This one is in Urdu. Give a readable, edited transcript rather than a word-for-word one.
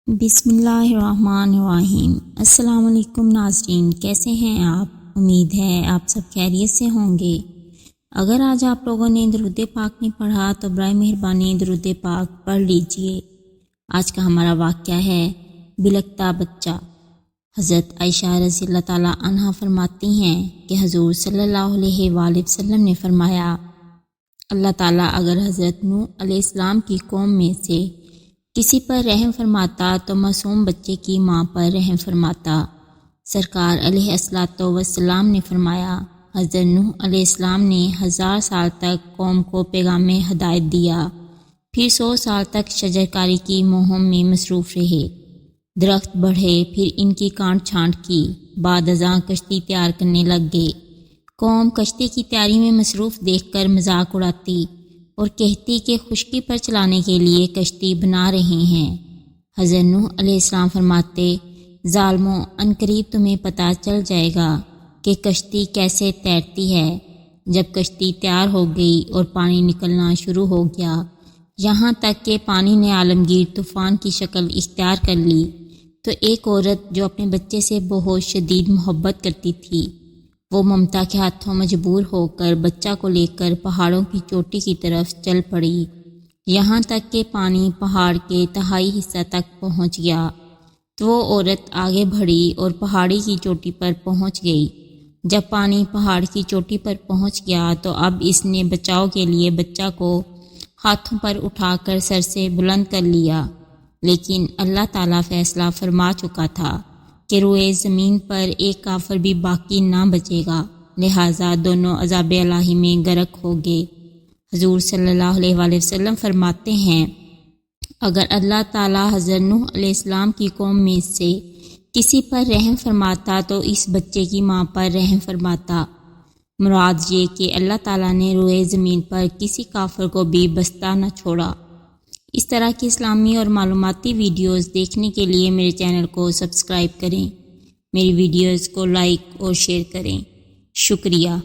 بسم اللہ الرحمن الرحیم۔ السلام علیکم ناظرین، کیسے ہیں آپ؟ امید ہے آپ سب خیریت سے ہوں گے۔ اگر آج آپ لوگوں نے درود پاک نہیں پڑھا تو برائے مہربانی درود پاک پڑھ لیجئے۔ آج کا ہمارا واقعہ ہے بلکتا بچہ۔ حضرت عائشہ رضی اللہ تعالیٰ عنہا فرماتی ہیں کہ حضور صلی اللہ علیہ وآلہ وسلم نے فرمایا، اللہ تعالیٰ اگر حضرت نوح علیہ السلام کی قوم میں سے کسی پر رحم فرماتا تو معصوم بچے کی ماں پر رحم فرماتا۔ سرکار علیہ الصلوۃ والسلام نے فرمایا، حضرت نوح علیہ السلام نے 1000 سال تک قوم کو پیغام ہدایت دیا، پھر 100 سال تک شجرکاری کی مہم میں مصروف رہے۔ درخت بڑھے، پھر ان کی کانٹ چھانٹ کی، بعد ازاں کشتی تیار کرنے لگ گئے۔ قوم کشتی کی تیاری میں مصروف دیکھ کر مذاق اڑاتی اور کہتی کہ خشکی پر چلانے کے لیے کشتی بنا رہے ہیں۔ حضرت نوح علیہ السلام فرماتے، ظالموں، عنقریب تمہیں پتہ چل جائے گا کہ کشتی کیسے تیرتی ہے۔ جب کشتی تیار ہو گئی اور پانی نکلنا شروع ہو گیا، یہاں تک کہ پانی نے عالمگیر طوفان کی شکل اختیار کر لی، تو ایک عورت جو اپنے بچے سے بہت شدید محبت کرتی تھی، وہ ممتا کے ہاتھوں مجبور ہو کر بچہ کو لے کر پہاڑوں کی چوٹی کی طرف چل پڑی، یہاں تک کہ پانی پہاڑ کے تہائی حصہ تک پہنچ گیا تو وہ عورت آگے بڑھی اور پہاڑی کی چوٹی پر پہنچ گئی۔ جب پانی پہاڑ کی چوٹی پر پہنچ گیا تو اب اس نے بچاؤ کے لیے بچہ کو ہاتھوں پر اٹھا کر سر سے بلند کر لیا، لیکن اللہ تعالیٰ فیصلہ فرما چکا تھا کہ روئے زمین پر ایک کافر بھی باقی نہ بچے گا، لہٰذا دونوں عذاب الہی میں غرق ہو گئے۔ حضور صلی اللہ علیہ وآلہ وسلم فرماتے ہیں، اگر اللہ تعالیٰ حضرت نوح علیہ السلام کی قوم میں سے کسی پر رحم فرماتا تو اس بچے کی ماں پر رحم فرماتا۔ مراد یہ کہ اللہ تعالیٰ نے روئے زمین پر کسی کافر کو بھی بستہ نہ چھوڑا۔ اس طرح کی اسلامی اور معلوماتی ویڈیوز دیکھنے کے لیے میرے چینل کو سبسکرائب کریں، میری ویڈیوز کو لائک اور شیئر کریں۔ شکریہ۔